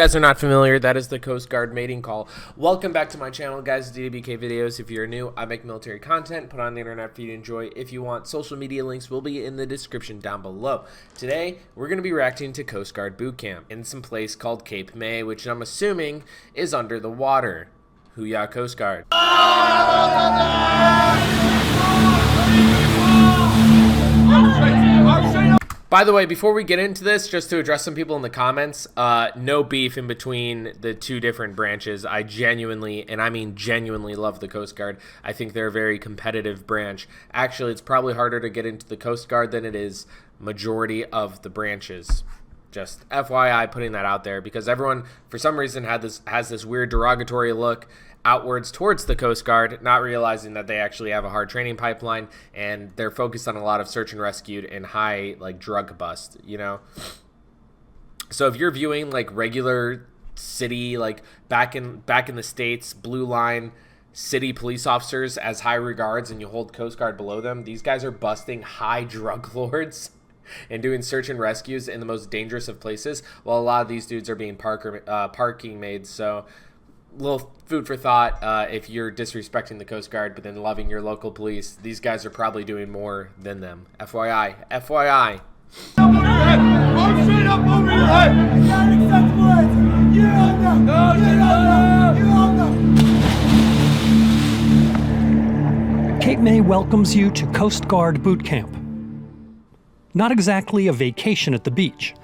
guys are not familiar, that is the Coast Guard mating call. Welcome back to my channel, guys, DwkVideos. If you're new, I make military content, put on the internet for you to enjoy. If you want, social media links will be in the description down below. Today, we're going to be reacting to Coast Guard boot camp in some place called Cape May, which I'm assuming is under the water. Hoo-yah, Coast Guard. By the way, before we get into this, just to address some people in the comments, no beef in between the two different branches. I genuinely, and I mean genuinely, love the Coast Guard. I think they're a very competitive branch. Actually, it's probably harder to get into the Coast Guard than it is majority of the branches. Just FYI, putting that out there, because everyone, for some reason, has this weird derogatory look outwards towards the Coast Guard, not realizing that they actually have a hard training pipeline, and they're focused on a lot of search and rescue and high, like, drug bust, you know? So if you're viewing, like, regular city, like, back in the States, blue line city police officers as high regards, and you hold Coast Guard below them, these guys are busting high drug lords and doing search and rescues in the most dangerous of places, while a lot of these dudes are being parking maids. So little food for thought, if you're disrespecting the Coast Guard but then loving your local police, these guys are probably doing more than them. FYI. FYI. Cape May welcomes you to Coast Guard boot camp. Not exactly a vacation at the beach.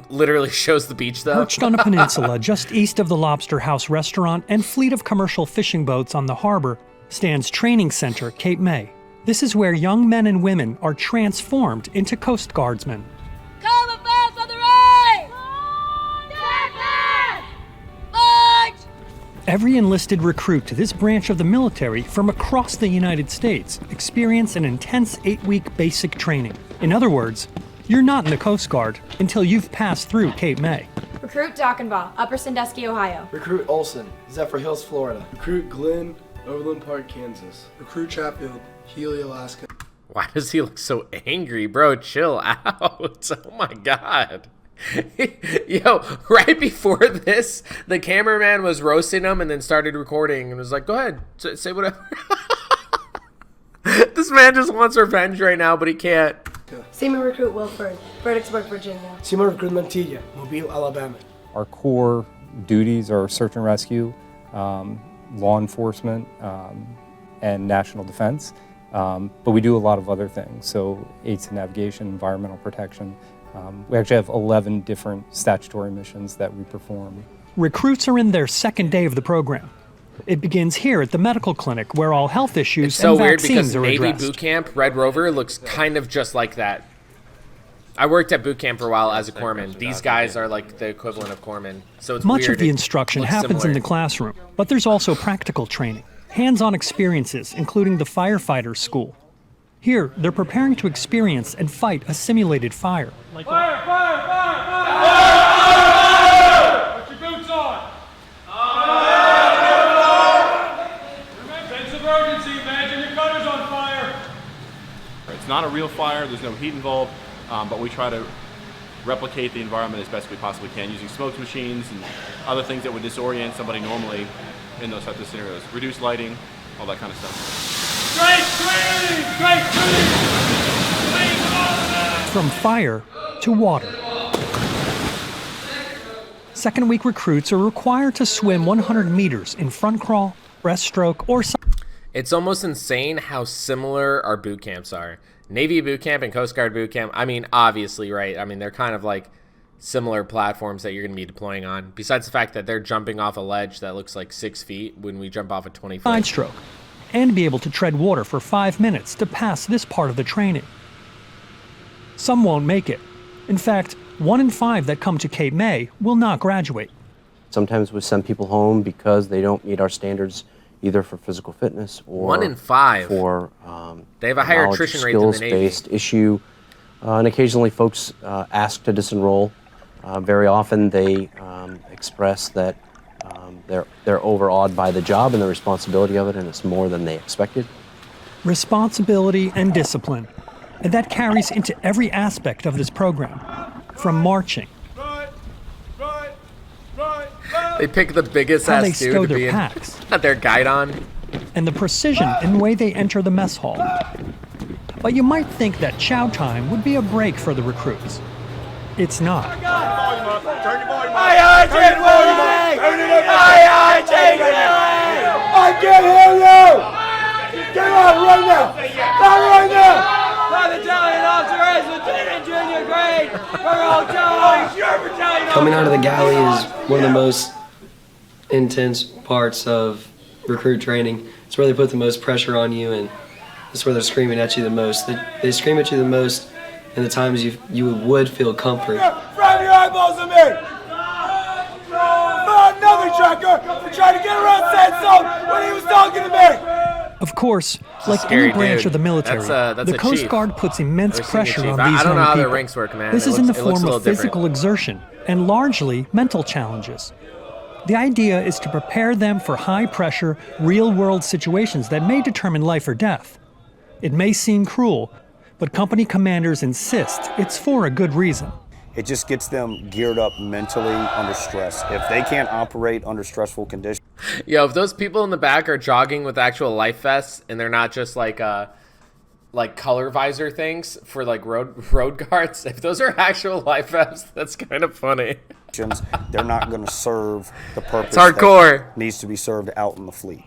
Literally shows the beach, though. Perched on a peninsula just east of the Lobster House restaurant and fleet of commercial fishing boats on the harbor stands Training Center Cape May. This is where young men and women are transformed into Coast Guardsmen. Come advance on the right! March! Every enlisted recruit to this branch of the military from across the United States experience an intense 8-week basic training. In other words, you're not in the Coast Guard until you've passed through Cape May. Recruit Dockenbaugh, Upper Sandusky, Ohio. Recruit Olson, Zephyr Hills, Florida. Recruit Glenn, Overland Park, Kansas. Recruit Chatfield, Healy, Alaska. Why does he look so angry, bro? Chill out. Oh my god. Yo, right before this, the cameraman was roasting him and then started recording and was like, go ahead, say whatever. This man just wants revenge right now, but he can't. Seaman Recruit Wilford, Fredericksburg, Virginia. Seaman Recruit Mantilla, Mobile, Alabama. Our core duties are search and rescue, law enforcement, and national defense. But we do a lot of other things, so aids to navigation, environmental protection. We actually have 11 different statutory missions that we perform. Recruits are in their second day of the program. It begins here at the medical clinic, where all health issues and vaccines are addressed. Navy boot camp, Red Rover, looks kind of just like that. I worked at boot camp for a while as a corpsman. These guys are like the equivalent of corpsmen. So it's Much weird. of the instruction happens in the classroom, but there's also practical training, hands-on experiences, including the firefighter school. Here, they're preparing to experience and fight a simulated fire. Fire! Fire! Fire! Fire! Put your boots on! Sense of urgency, imagine your cutter's on fire! It's not a real fire, there's no heat involved, but we try to replicate the environment as best we possibly can using smoke machines and other things that would disorient somebody normally in those types of scenarios. Reduce lighting, all that kind of stuff. Straight training! Straight training! From fire to water. Second week recruits are required to swim 100 meters in front crawl, breaststroke, or It's almost insane how similar our boot camps are. Navy boot camp and Coast Guard boot camp, I mean, obviously, right? I mean, they're kind of like similar platforms that you're going to be deploying on. Besides the fact that they're jumping off a ledge that looks like 6 feet when we jump off a 20-foot. side stroke, and be able to tread water for 5 minutes to pass this part of the training. Some won't make it. In fact, 1 in 5 that come to Cape May will not graduate. Sometimes we send people home because they don't meet our standards, either for physical fitness or 1 in 5 for they have a higher attrition rate than the Navy. Skills-based issue, and occasionally folks ask to disenroll. Very often they express that they're overawed by the job and the responsibility of it, and it's more than they expected. Responsibility and discipline, and that carries into every aspect of this program, from marching, They pick the biggest how they ass dude stow to their be in packs, their guidon. and the precision in the way they enter the mess hall. But you might think that chow time would be a break for the recruits. It's not. I can't hear you! Get out right now! Not right now! My battalion officer is Lieutenant Junior Grade for Ocho! Your battalion Coming out of the galley is one of the most intense parts of recruit training. It's where they put the most pressure on you, and it's where they're screaming at you the most. They scream at you the most in the times you would feel comfort. Grab your eyeballs at me! Another trucker for trying to get around Sandstone when he was talking to me! Of course, like any branch of the military, that's the a Coast chief. Guard puts immense Never seen a pressure chief. on these I don't know young how their people. ranks work, man. This It is in the looks- it looks form a of little different. physical exertion and largely mental challenges. The idea is to prepare them for high-pressure, real-world situations that may determine life or death. It may seem cruel, but company commanders insist it's for a good reason. It just gets them geared up mentally under stress. If they can't operate under stressful conditions. Yo, if those people in the back are jogging with actual life vests and they're not just like color visor things for like road guards, if those are actual life vests, that's kind of funny. They're not going to serve the purpose It's hardcore. that needs to be served out in the fleet.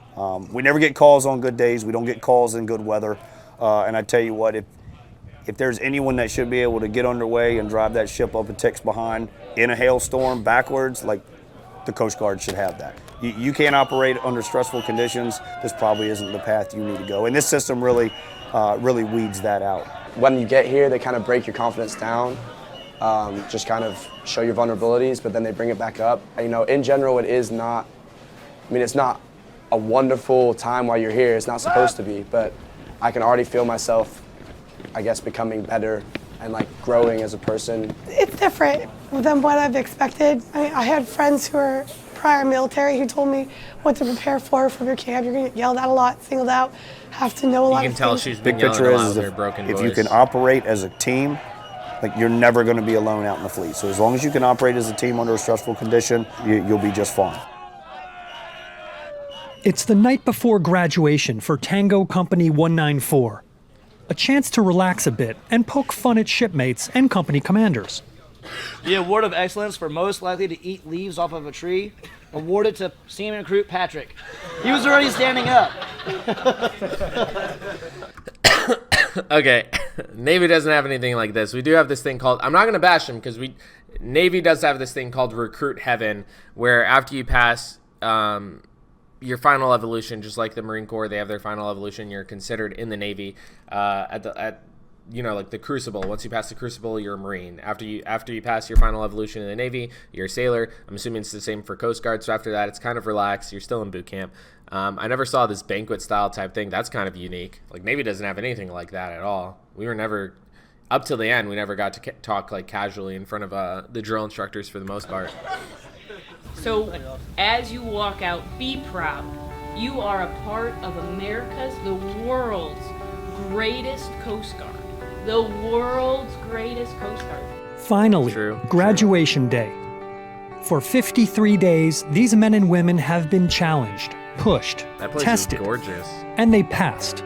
We never get calls on good days. We don't get calls in good weather. And I tell you what, if there's anyone that should be able to get underway and drive that ship up a ticks behind in a hailstorm backwards, like the Coast Guard should have that. You can't operate under stressful conditions. This probably isn't the path you need to go. And this system really weeds that out. When you get here, they kind of break your confidence down, just kind of show your vulnerabilities, but then they bring it back up. You know, in general, it is not, I mean, it's not a wonderful time while you're here. It's not supposed to be, but I can already feel myself, I guess, becoming better and like growing as a person. It's different than what I've expected. I had friends who were prior military who told me what to prepare for your camp. You're gonna get yelled at a lot, singled out, have to know a lot You of can tell things. she's been Big yelling picture a lot is with her broken if voice. you can operate as a team, like you're never going to be alone out in the fleet. So as long as you can operate as a team under a stressful condition, you'll be just fine. It's the night before graduation for Tango Company 194. A chance to relax a bit and poke fun at shipmates and company commanders. The award of excellence for most likely to eat leaves off of a tree, awarded to Seaman Recruit Patrick. He was already standing up. Okay, Navy doesn't have anything like this. We do have this thing called, I'm not going to bash them because Navy does have this thing called Recruit Heaven, where after you pass your final evolution, just like the Marine Corps, they have their final evolution, you're considered in the Navy like the Crucible. Once you pass the Crucible, you're a Marine. After you pass your final evolution in the Navy, you're a sailor. I'm assuming it's the same for Coast Guard. So after that, it's kind of relaxed. You're still in boot camp. I never saw this banquet style type thing. That's kind of unique. Like Navy doesn't have anything like that at all. We were never, up till the end, we never got to talk like casually in front of the drill instructors for the most part. So as you walk out, be proud. You are a part of America's, the world's greatest Coast Guard. The world's greatest Coast Guard. Finally, graduation day. For 53 days, these men and women have been challenged, pushed, That place tested, is gorgeous. and they passed.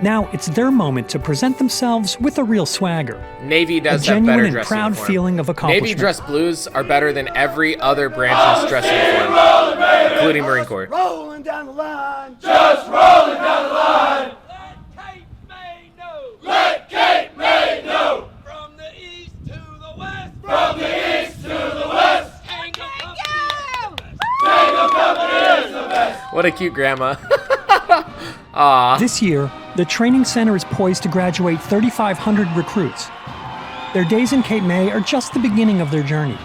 Now it's their moment to present themselves with a real swagger. Navy does a have genuine better and dress proud uniform. feeling of accomplishment. Navy dress blues are better than every other branch's dress uniform, including Marine Corps. Rolling down the line, just rolling down the line. Let Cape May know. From the east to the west. From the east to the west. Tango Company is the best. What a cute grandma. Aww. This year, the training center is poised to graduate 3,500 recruits. Their days in Cape May are just the beginning of their journey.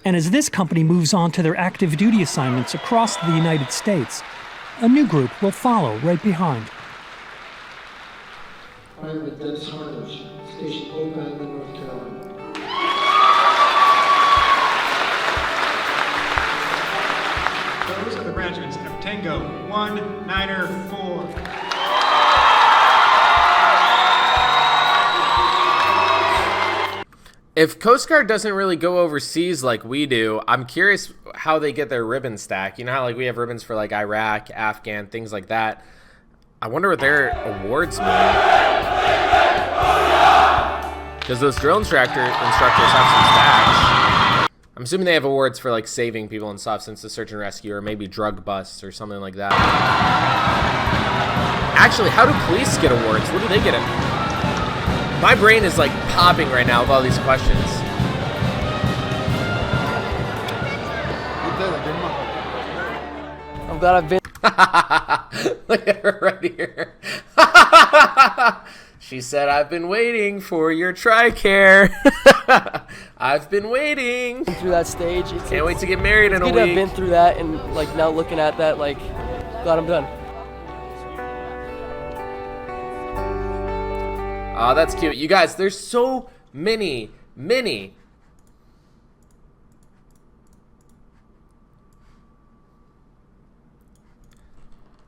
And as this company moves on to their active duty assignments across the United States, a new group will follow right behind. I'm at Dennis Harnish, Station OWEN, North Carolina. Those are the graduates of Tango 194. If Coast Guard doesn't really go overseas like we do, I'm curious how they get their ribbon stack. You know how like we have ribbons for like Iraq, Afghan, things like that. I wonder what their awards mean. Because those drill instructors have some stacks. I'm assuming they have awards for like saving people and stuff since the search and rescue, or maybe drug busts or something like that. Actually, how do police get awards? What do they get? My brain is like popping right now with all these questions. I'm glad I've been. Look at her right here. She said, I've been waiting for your TRICARE. I've been waiting. Through that stage. Can't wait to get married in a week. It's good to have been through that, and like now looking at that, like, glad I'm done. Oh, that's cute. You guys, there's so many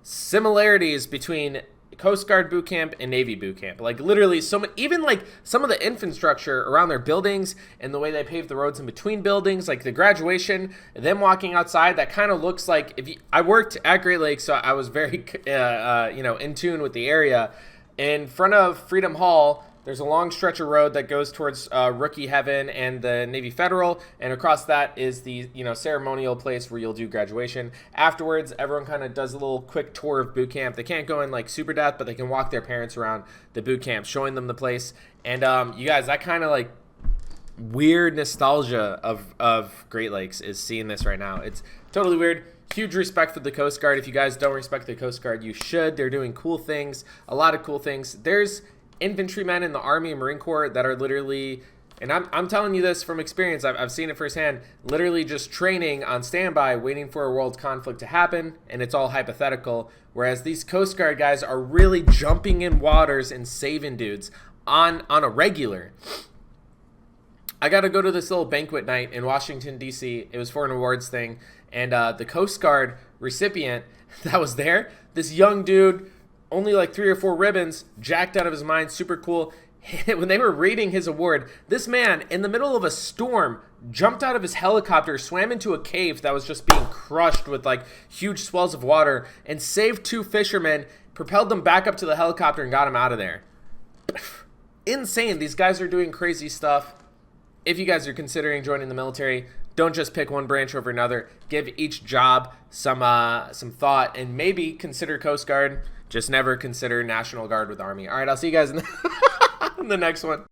similarities between Coast Guard boot camp and Navy boot camp. Like literally so many, even like some of the infrastructure around their buildings and the way they pave the roads in between buildings, like the graduation, them walking outside, that kind of looks like, I worked at Great Lakes, so I was very in tune with the area. In front of Freedom Hall, there's a long stretch of road that goes towards Rookie Heaven and the Navy Federal, and across that is the ceremonial place where you'll do graduation. Afterwards, everyone kind of does a little quick tour of boot camp. They can't go in like super depth, but they can walk their parents around the boot camp, showing them the place. And you guys, that kind of like weird nostalgia of Great Lakes is seeing this right now. It's totally weird. Huge respect for the Coast Guard. If you guys don't respect the Coast Guard, you should. They're doing cool things, a lot of cool things. There's infantrymen in the Army and Marine Corps that are literally, and I'm telling you this from experience, I've seen it firsthand, literally just training on standby, waiting for a world conflict to happen, and it's all hypothetical, whereas these Coast Guard guys are really jumping in waters and saving dudes on a regular. I got to go to this little banquet night in Washington, D.C. It was for an awards thing, and the Coast Guard recipient that was there, this young dude, only like 3 or 4 ribbons, jacked out of his mind, super cool. When they were reading his award, this man, in the middle of a storm, jumped out of his helicopter, swam into a cave that was just being crushed with like huge swells of water, and saved 2 fishermen, propelled them back up to the helicopter, and got them out of there. Insane. These guys are doing crazy stuff. If you guys are considering joining the military, don't just pick one branch over another. Give each job some thought, and maybe consider Coast Guard. Just never consider National Guard with Army. All right, I'll see you guys in the next one.